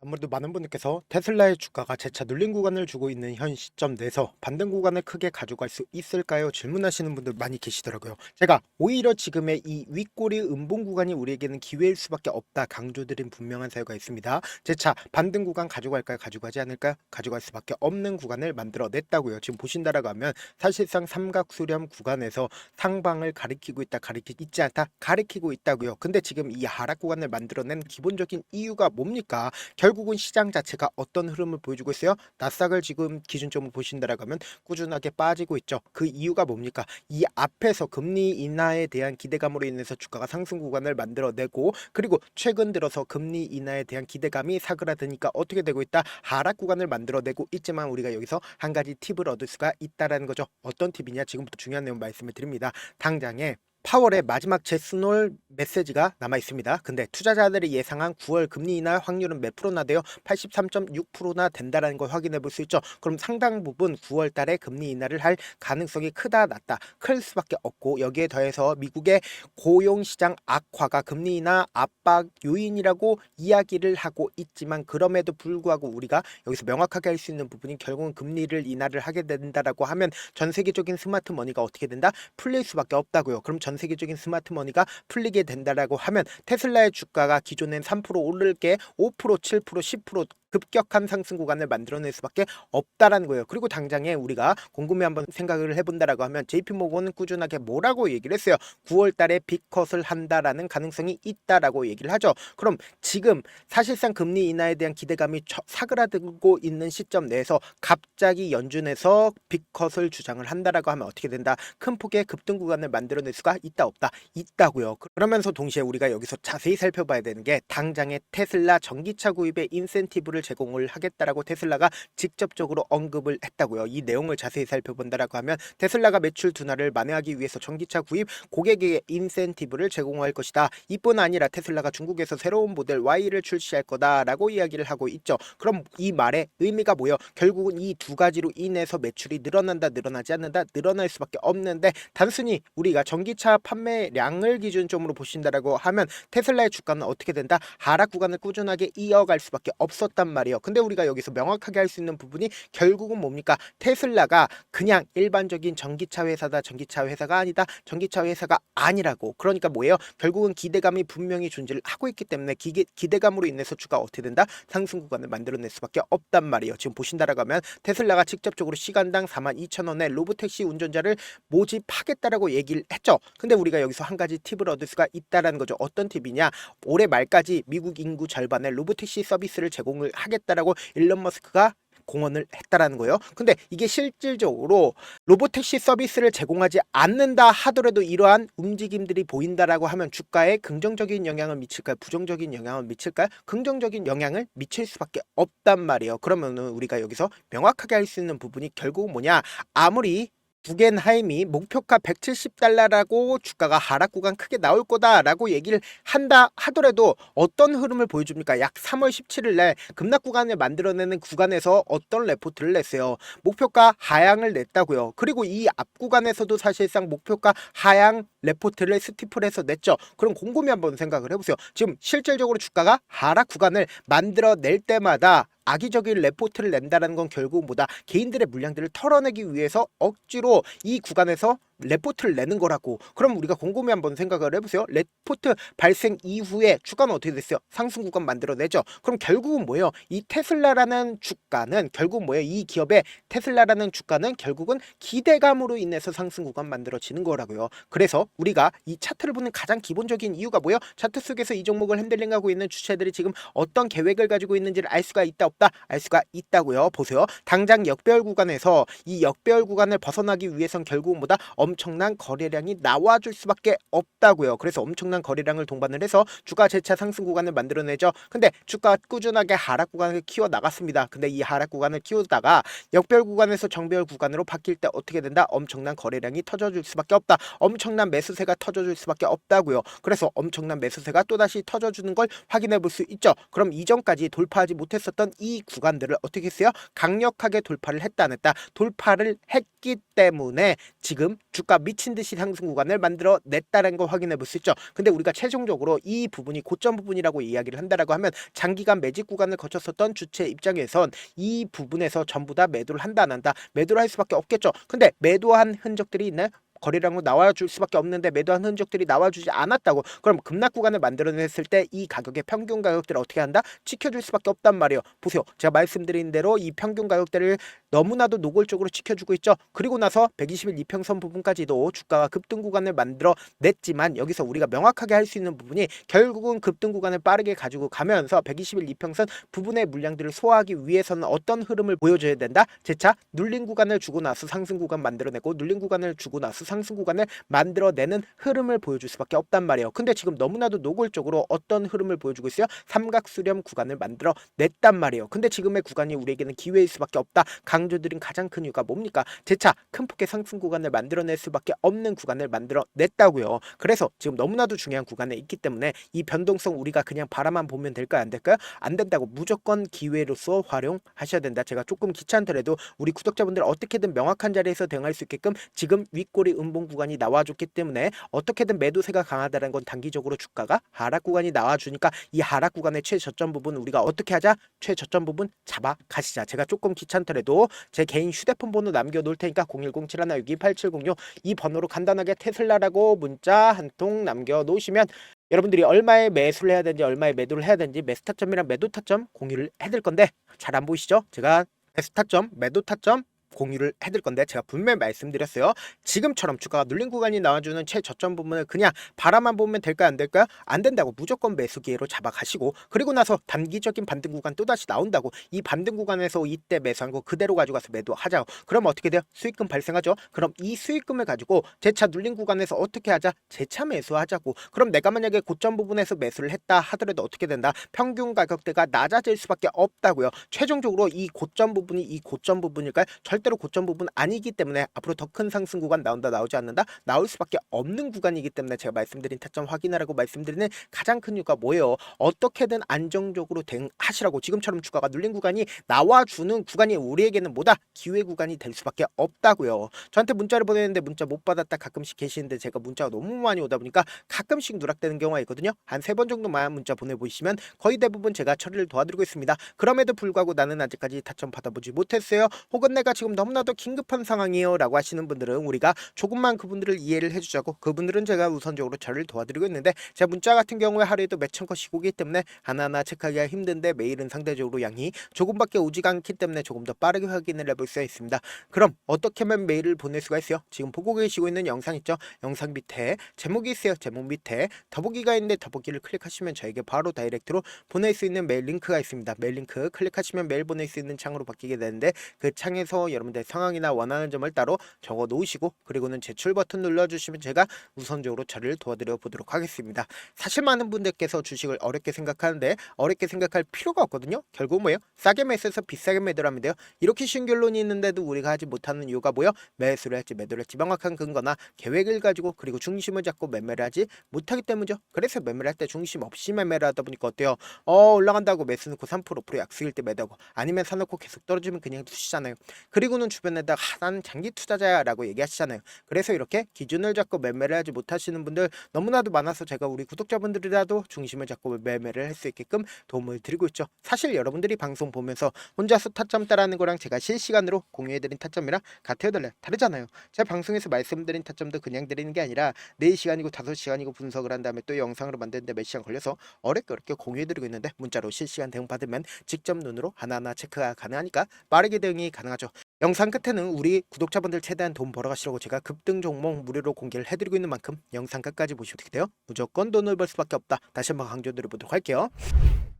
아무래도 많은 분들께서 테슬라의 주가가 재차 눌린 구간을 주고 있는 현 시점 내에서 반등 구간을 크게 가져갈 수 있을까요? 질문하시는 분들 많이 계시더라고요. 제가 오히려 지금의 이 윗꼬리 음봉 구간이 우리에게는 기회일 수밖에 없다 강조드린 분명한 사유가 있습니다. 재차 반등 구간 가져갈까요? 가져가지 않을까요? 가져갈 수밖에 없는 구간을 만들어냈다고요. 지금 보신다라고 하면 사실상 삼각수렴 구간에서 상방을 가리키고 있다, 가리키고 있지 않다, 가리키고 있다고요. 근데 지금 이 하락 구간을 만들어낸 기본적인 이유가 뭡니까? 결국은 시장 자체가 어떤 흐름을 보여주고 있어요? 나스닥을 지금 기준점으로 보신다라고 하면 꾸준하게 빠지고 있죠. 그 이유가 뭡니까? 이 앞에서 금리 인하에 대한 기대감으로 인해서 주가가 상승 구간을 만들어내고, 그리고 최근 들어서 금리 인하에 대한 기대감이 사그라드니까 어떻게 되고 있다? 하락 구간을 만들어내고 있지만 우리가 여기서 한 가지 팁을 얻을 수가 있다라는 거죠. 어떤 팁이냐? 지금부터 중요한 내용 말씀을 드립니다. 당장에 파월의 마지막 제스놀 메시지가 남아 있습니다. 근데 투자자들이 예상한 9월 금리 인하 확률은 몇 프로나 돼요? 83.6%나 된다라는 걸 확인해 볼 수 있죠. 그럼 상당 부분 9월 달에 금리 인하를 할 가능성이 크다 낮다 클 수밖에 없고, 여기에 더해서 미국의 고용시장 악화가 금리 인하 압박 요인이라고 이야기를 하고 있지만, 그럼에도 불구하고 우리가 여기서 명확하게 할 수 있는 부분이 결국은 금리를 인하를 하게 된다라고 하면 전 세계적인 스마트 머니가 어떻게 된다? 풀릴 수밖에 없다고요. 그럼 전 세계적인 스마트 머니가 풀리게 된다라고 하면 테슬라의 주가가 기존엔 3% 오를 게 5%, 7%, 10% 급격한 상승 구간을 만들어낼 수밖에 없다라는 거예요. 그리고 당장에 우리가 곰곰이 한번 생각을 해본다라고 하면 JP모건은 꾸준하게 뭐라고 얘기를 했어요? 9월 달에 빅컷을 한다라는 가능성이 있다라고 얘기를 하죠. 그럼 지금 사실상 금리 인하에 대한 기대감이 사그라들고 있는 시점 내에서 갑자기 연준에서 빅컷을 주장을 한다라고 하면 어떻게 된다? 큰 폭의 급등 구간을 만들어낼 수가 있다 없다? 있다고요. 그러면서 동시에 우리가 여기서 자세히 살펴봐야 되는 게, 당장의 테슬라 전기차 구입에 인센티브를 제공을 하겠다라고 테슬라가 직접적으로 언급을 했다고요. 이 내용을 자세히 살펴본다라고 하면 테슬라가 매출 둔화를 만회하기 위해서 전기차 구입 고객에게 인센티브를 제공할 것이다. 이뿐 아니라 테슬라가 중국에서 새로운 모델 Y를 출시할 거다라고 이야기를 하고 있죠. 그럼 이 말의 의미가 뭐예요? 결국은 이 두 가지로 인해서 매출이 늘어난다, 늘어나지 않는다, 늘어날 수밖에 없는데, 단순히 우리가 전기차 판매량을 기준점으로 보신다라고 하면 테슬라의 주가는 어떻게 된다? 하락 구간을 꾸준하게 이어갈 수밖에 없었단 말이에요. 근데 우리가 여기서 명확하게 할 수 있는 부분이 결국은 뭡니까? 테슬라가 그냥 일반적인 전기차 회사다, 전기차 회사가 아니다, 전기차 회사가 아니라고. 그러니까 뭐예요? 결국은 기대감이 분명히 존재를 하고 있기 때문에 기대감으로 인해서 주가가 어떻게 된다? 상승 구간을 만들어낼 수밖에 없단 말이에요. 지금 보신다라고 하면 테슬라가 직접적으로 시간당 42,000원에 로보택시 운전자를 모집하겠다라고 얘기를 했죠. 근데 우리가 여기서 한 가지 팁을 얻을 수가 있다라는 거죠. 어떤 팁이냐? 올해 말까지 미국 인구 절반의 로보택시 서비스를 제공을 하겠다라고 일론 머스크가 공언을 했다라는 거예요. 근데 이게 실질적으로 로보택시 서비스를 제공하지 않는다 하더라도 이러한 움직임들이 보인다라고 하면 주가에 긍정적인 영향을 미칠까요? 부정적인 영향을 미칠까요? 긍정적인 영향을 미칠 수밖에 없단 말이에요. 그러면은 우리가 여기서 명확하게 할 수 있는 부분이 결국은 뭐냐? 아무리 구겐하임이 목표가 170달러라고 주가가 하락 구간 크게 나올 거다라고 얘기를 한다 하더라도 어떤 흐름을 보여줍니까? 약 3월 17일 날 급락 구간을 만들어내는 구간에서 어떤 레포트를 냈어요? 목표가 하향을 냈다고요. 그리고 이 앞 구간에서도 사실상 목표가 하향 레포트를 스티플해서 냈죠. 그럼 곰곰이 한번 생각을 해보세요. 지금 실질적으로 주가가 하락 구간을 만들어낼 때마다 악의적인 레포트를 낸다는 건 결국 뭐다? 개인들의 물량들을 털어내기 위해서 억지로 이 구간에서 레포트를 내는 거라고. 그럼 우리가 곰곰이 한번 생각을 해보세요. 레포트 발생 이후에 주가는 어떻게 됐어요? 상승 구간 만들어내죠. 그럼 결국은 뭐예요? 이 테슬라라는 주가는 결국 뭐예요? 이 기업의 테슬라라는 주가는 결국은 기대감으로 인해서 상승 구간 만들어지는 거라고요. 그래서 우리가 이 차트를 보는 가장 기본적인 이유가 뭐예요? 차트 속에서 이 종목을 핸들링하고 있는 주체들이 지금 어떤 계획을 가지고 있는지를 알 수가 있다 없다? 알 수가 있다고요. 보세요. 당장 역배열 구간에서 이 역배열 구간을 벗어나기 위해선 결국은 뭐다? 엄청난 거래량이 나와줄 수밖에 없다고요. 그래서 엄청난 거래량을 동반을 해서 주가 재차 상승 구간을 만들어내죠. 근데 주가 꾸준하게 하락 구간을 키워 나갔습니다. 근데 이 하락 구간을 키우다가 역배열 구간에서 정배열 구간으로 바뀔 때 어떻게 된다? 엄청난 거래량이 터져줄 수밖에 없다. 엄청난 매수세가 터져줄 수밖에 없다고요. 그래서 엄청난 매수세가 또다시 터져주는 걸 확인해 볼 수 있죠. 그럼 이전까지 돌파하지 못했었던 이 구간들을 어떻게 했어요? 강력하게 돌파를 했다 안 했다? 돌파를 했기 때문에 지금 주가 미친듯이 상승 구간을 만들어 냈다는 거 확인해 볼 수 있죠. 근데 우리가 최종적으로 이 부분이 고점 부분이라고 이야기를 한다라고 하면 장기간 매집 구간을 거쳤었던 주체 입장에선 이 부분에서 전부 다 매도를 한다 안 한다, 매도를 할 수밖에 없겠죠. 근데 매도한 흔적들이 있나요? 거래량으로 나와줄 수밖에 없는데 매도한 흔적들이 나와주지 않았다고. 그럼 급락 구간을 만들어냈을 때 이 가격의 평균 가격들을 어떻게 한다? 지켜줄 수밖에 없단 말이에요. 보세요. 제가 말씀드린 대로 이 평균 가격대를 너무나도 노골적으로 지켜주고 있죠. 그리고 나서 120일 이평선 부분까지도 주가가 급등 구간을 만들어 냈지만 여기서 우리가 명확하게 할 수 있는 부분이 결국은 급등 구간을 빠르게 가지고 가면서 120일 이평선 부분의 물량들을 소화하기 위해서는 어떤 흐름을 보여줘야 된다? 재차 눌린 구간을 주고 나서 상승 구간 만들어내고 눌린 구간을 주고 나서 상승 구간을 만들어내는 흐름을 보여줄 수밖에 없단 말이에요. 근데 지금 너무나도 노골적으로 어떤 흐름을 보여주고 있어요? 삼각수렴 구간을 만들어 냈단 말이에요. 근데 지금의 구간이 우리에게는 기회일 수밖에 없다. 강조드린 가장 큰 이유가 뭡니까? 재차 큰 폭의 상승 구간을 만들어낼 수밖에 없는 구간을 만들어냈다고요. 그래서 지금 너무나도 중요한 구간에 있기 때문에 이 변동성 우리가 그냥 바라만 보면 될까요? 안 될까요? 안 된다고. 무조건 기회로서 활용하셔야 된다. 제가 조금 귀찮더라도 우리 구독자분들 어떻게든 명확한 자리에서 대응할 수 있게끔 지금 윗꼬리 음봉 구간이 나와줬기 때문에 어떻게든 매도세가 강하다는 건 단기적으로 주가가 하락 구간이 나와주니까 이 하락 구간의 최저점 부분 우리가 어떻게 하자? 최저점 부분 잡아 가시자. 제가 조금 귀찮더라도 제 개인 휴대폰 번호 남겨놓을 테니까 010-7162-8706 이 번호로 간단하게 테슬라라고 문자 한 통 남겨놓으시면 여러분들이 얼마에 매수를 해야 되는지 얼마에 매도를 해야 되는지 매수 타점이랑 매도 타점 공유를 해드릴 건데 잘 안 보이시죠? 제가 매수 타점, 매도 타점 공유를 해드릴 건데 제가 분명히 말씀드렸어요. 지금처럼 주가가 눌린 구간이 나와주는 최저점 부분을 그냥 바라만 보면 될까요? 안 될까요? 안 된다고. 무조건 매수 기회로 잡아가시고 그리고 나서 단기적인 반등 구간 또다시 나온다고. 이 반등 구간에서 이때 매수한 거 그대로 가져가서 매도하자고. 그럼 어떻게 돼요? 수익금 발생하죠. 그럼 이 수익금을 가지고 재차 눌린 구간에서 어떻게 하자? 재차 매수하자고. 그럼 내가 만약에 고점 부분에서 매수를 했다 하더라도 어떻게 된다? 평균 가격대가 낮아질 수밖에 없다고요. 최종적으로 이 고점 부분일까요? 절대로 고점 부분 아니기 때문에 앞으로 더 큰 상승 구간 나온다 나오지 않는다 나올 수밖에 없는 구간이기 때문에 제가 말씀드린 타점 확인하라고 말씀드리는 가장 큰 이유가 뭐예요? 어떻게든 안정적으로 대응하시라고. 지금처럼 주가가 눌린 구간이 나와주는 구간이 우리에게는 뭐다? 기회 구간이 될 수밖에 없다고요. 저한테 문자를 보내는데 문자 못 받았다 가끔씩 계시는데 제가 문자가 너무 많이 오다 보니까 가끔씩 누락되는 경우가 있거든요. 한 3번 정도만 문자 보내보시면 거의 대부분 제가 처리를 도와드리고 있습니다. 그럼에도 불구하고 나는 아직까지 타점 받아보지 못했어요. 혹은 내가 지금 너무나도 긴급한 상황이에요 라고 하시는 분들은 우리가 조금만 그분들을 이해를 해주자고. 그분들은 제가 우선적으로 저를 도와드리고 있는데 제 문자 같은 경우에 하루에도 몇천 건씩 오기 때문에 하나하나 체크하기가 힘든데 메일은 상대적으로 양이 조금밖에 오지가 않기 때문에 조금 더 빠르게 확인을 해볼 수 있습니다. 그럼 어떻게 하면 메일을 보낼 수가 있어요? 지금 보고 계시고 있는 영상 있죠? 영상 밑에 제목이 있어요. 제목 밑에 더보기가 있는데 더보기를 클릭하시면 저에게 바로 다이렉트로 보낼 수 있는 메일 링크가 있습니다. 메일 링크 클릭하시면 메일 보낼 수 있는 창으로 바뀌게 되는데 그 창에서 여러분들 상황이나 원하는 점을 따로 적어 놓으시고 그리고는 제출 버튼 눌러주시면 제가 우선적으로 저를 도와드려 보도록 하겠습니다. 사실 많은 분들께서 주식을 어렵게 생각하는데 어렵게 생각할 필요가 없거든요. 결국 뭐예요? 싸게 매수해서 비싸게 매도를 하면 돼요. 이렇게 쉬운 결론이 있는데도 우리가 하지 못하는 이유가 뭐예요? 매수를 할지 매도를 할지 명확한 근거나 계획을 가지고 그리고 중심을 잡고 매매를 하지 못하기 때문이죠. 그래서 매매를 할 때 중심 없이 매매를 하다 보니까 어때요? 올라간다고 매수 넣고 3% 5% 약수일 때 매도하고 아니면 사놓고 계속 떨어지면 그냥 두시잖아요. 그리고는 주변에다가 난 장기 투자자야 라고 얘기하시잖아요. 그래서 이렇게 기준을 잡고 매매를 하지 못하시는 분들 너무나도 많아서 제가 우리 구독자분들이라도 중심을 잡고 매매를 할 수 있게끔 도움을 드리고 있죠. 사실 여러분들이 방송 보면서 혼자서 타점 따라하는 거랑 제가 실시간으로 공유해드린 타점이랑 같아요 달라요? 다르잖아요. 제가 방송에서 말씀드린 타점도 그냥 드리는 게 아니라 4시간이고 5시간이고 분석을 한 다음에 또 영상으로 만드는데 몇 시간 걸려서 어렵게 공유해드리고 있는데 문자로 실시간 대응 받으면 직접 눈으로 하나하나 체크가 가능하니까 빠르게 대응이 가능하죠. 영상 끝에는 우리 구독자분들 최대한 돈 벌어가시라고 제가 급등 종목 무료로 공개를 해드리고 있는 만큼 영상 끝까지 보시면 어떻게 돼요? 무조건 돈을 벌 수밖에 없다. 다시 한번 강조드려보도록 할게요.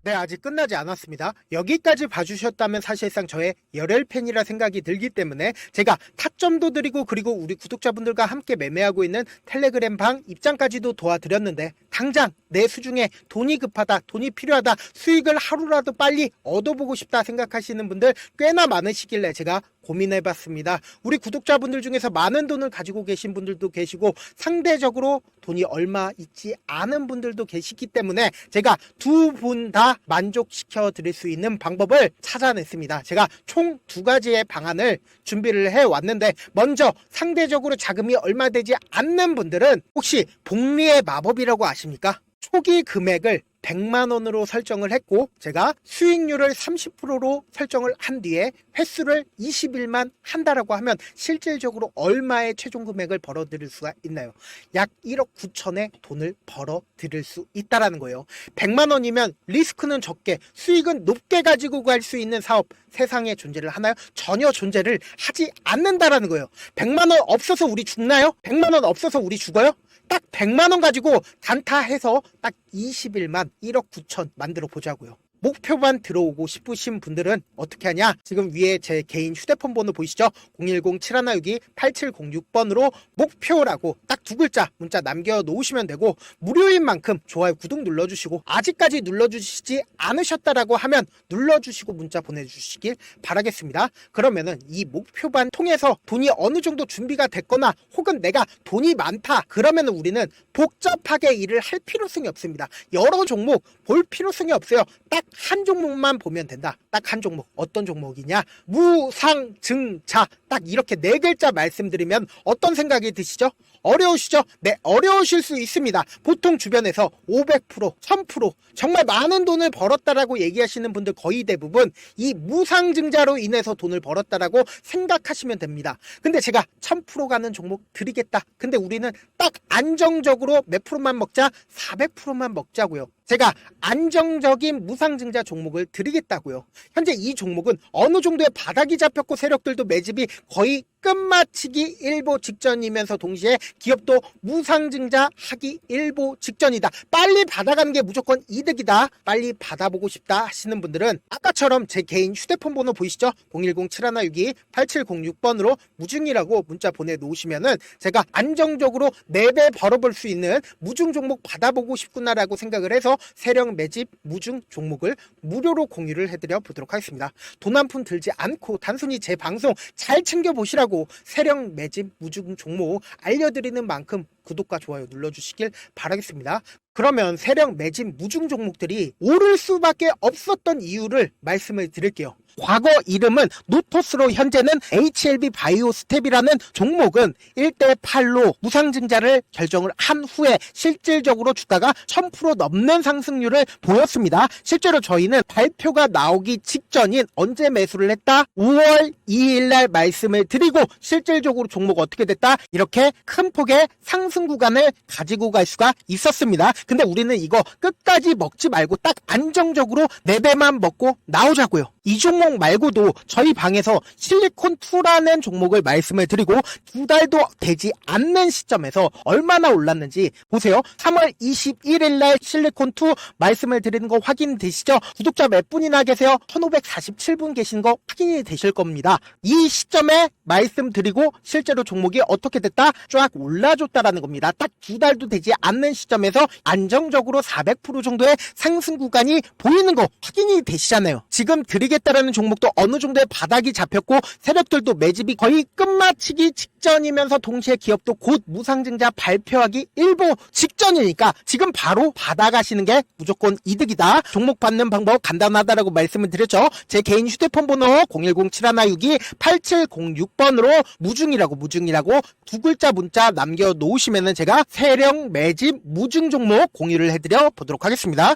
네, 아직 끝나지 않았습니다. 여기까지 봐주셨다면 사실상 저의 열혈 팬이라 생각이 들기 때문에 제가 타점도 드리고 그리고 우리 구독자분들과 함께 매매하고 있는 텔레그램 방 입장까지도 도와드렸는데 당장 내 수중에 돈이 급하다, 돈이 필요하다, 수익을 하루라도 빨리 얻어보고 싶다 생각하시는 분들 꽤나 많으시길래 제가 고민해봤습니다. 우리 구독자분들 중에서 많은 돈을 가지고 계신 분들도 계시고 상대적으로 돈이 얼마 있지 않은 분들도 계시기 때문에 제가 두 분 다 만족시켜 드릴 수 있는 방법을 찾아냈습니다. 제가 총 두 가지의 방안을 준비를 해왔는데, 먼저 상대적으로 자금이 얼마 되지 않는 분들은 혹시 복리의 마법이라고 아십니까? 초기 금액을 100만 원으로 설정을 했고, 제가 수익률을 30%로 설정을 한 뒤에 횟수를 20일만 한다라고 하면 실질적으로 얼마의 최종 금액을 벌어들일 수가 있나요? 약 1억 9천의 돈을 벌어들일 수 있다라는 거예요. 100만 원이면 리스크는 적게 수익은 높게 가지고 갈 수 있는 사업, 세상에 존재를 하나요? 전혀 존재를 하지 않는다라는 거예요. 100만 원 없어서 우리 죽나요? 100만 원 없어서 우리 죽어요? 딱 100만 원 가지고 단타해서 딱 20일만 1억 9천 만들어 보자고요. 목표만 들어오고 싶으신 분들은 어떻게 하냐? 지금 위에 제 개인 휴대폰 번호 보이시죠? 010-7162-8706번으로 목표라고 딱 두 글자 문자 남겨놓으시면 되고, 무료인 만큼 좋아요, 구독 눌러주시고, 아직까지 눌러주시지 않으셨다라고 하면 눌러주시고 문자 보내주시길 바라겠습니다. 그러면은 이 목표반 통해서 돈이 어느 정도 준비가 됐거나 혹은 내가 돈이 많다 그러면은 우리는 복잡하게 일을 할 필요성이 없습니다. 여러 종목 볼 필요성이 없어요. 딱 한 종목만 보면 된다. 딱 한 종목. 어떤 종목이냐? 무상증자. 딱 이렇게 네 글자 말씀드리면 어떤 생각이 드시죠? 어려우시죠? 네, 어려우실 수 있습니다. 보통 주변에서 500%, 1000% 정말 많은 돈을 벌었다라고 얘기하시는 분들 거의 대부분 이 무상증자로 인해서 돈을 벌었다라고 생각하시면 됩니다. 근데 제가 1000% 가는 종목 드리겠다. 근데 우리는 딱 안정적으로 몇 프로만 먹자? 400%만 먹자고요. 제가 안정적인 무상증자 종목을 드리겠다고요. 현재 이 종목은 어느 정도의 바닥이 잡혔고 세력들도 매집이 거의 끝마치기 일보 직전이면서 동시에 기업도 무상증자 하기 일보 직전이다. 빨리 받아가는 게 무조건 이득이다. 빨리 받아보고 싶다 하시는 분들은 아까처럼 제 개인 휴대폰 번호 보이시죠? 010-7162-8706번으로 무중이라고 문자 보내놓으시면은 제가 안정적으로 4배 벌어볼 수 있는 무중 종목 받아보고 싶구나라고 생각을 해서 세력 매집 무중 종목을 무료로 공유를 해드려 보도록 하겠습니다. 돈 한 푼 들지 않고 단순히 제 방송 잘 챙겨보시라고 세력 매집 무중 종목 알려드리는 만큼 구독과 좋아요 눌러주시길 바라겠습니다. 그러면 세력 매집 무중 종목들이 오를 수밖에 없었던 이유를 말씀을 드릴게요. 과거 이름은 노토스로 현재는 HLB 바이오스텝이라는 종목은 1대8로 무상증자를 결정을 한 후에 실질적으로 주가가 1000% 넘는 상승률을 보였습니다. 실제로 저희는 발표가 나오기 직전인 언제 매수를 했다? 5월 2일날 말씀을 드리고 실질적으로 종목 어떻게 됐다? 이렇게 큰 폭의 상승 구간을 가지고 갈 수가 있었습니다. 근데 우리는 이거 끝까지 먹지 말고 딱 안정적으로 4배만 먹고 나오자고요. 이 종목 말고도 저희 방에서 실리콘2라는 종목을 말씀을 드리고 2달도 되지 않는 시점에서 얼마나 올랐는지 보세요. 3월 21일 날 실리콘2 말씀을 드리는 거 확인되시죠? 구독자 몇 분이나 계세요? 1547분 계신 거 확인이 되실 겁니다. 이 시점에 말씀드리고 실제로 종목이 어떻게 됐다? 쫙 올라줬다라는 겁니다. 딱 2달도 되지 않는 시점에서 안정적으로 400% 정도의 상승 구간이 보이는 거 확인이 되시잖아요. 지금 드리겠다라는 종목도 어느 정도의 바닥이 잡혔고 세력들도 매집이 거의 끝마치기 직전이면서 동시에 기업도 곧 무상증자 발표하기 일보 직전이니까 지금 바로 받아가시는 게 무조건 이득이다. 종목 받는 방법 간단하다라고 말씀을 드렸죠. 제 개인 휴대폰 번호 010-7162-8706번으로 무중이라고 두 글자 문자 남겨놓으시면은 제가 세력 매집 무중 종목 공유를 해드려 보도록 하겠습니다.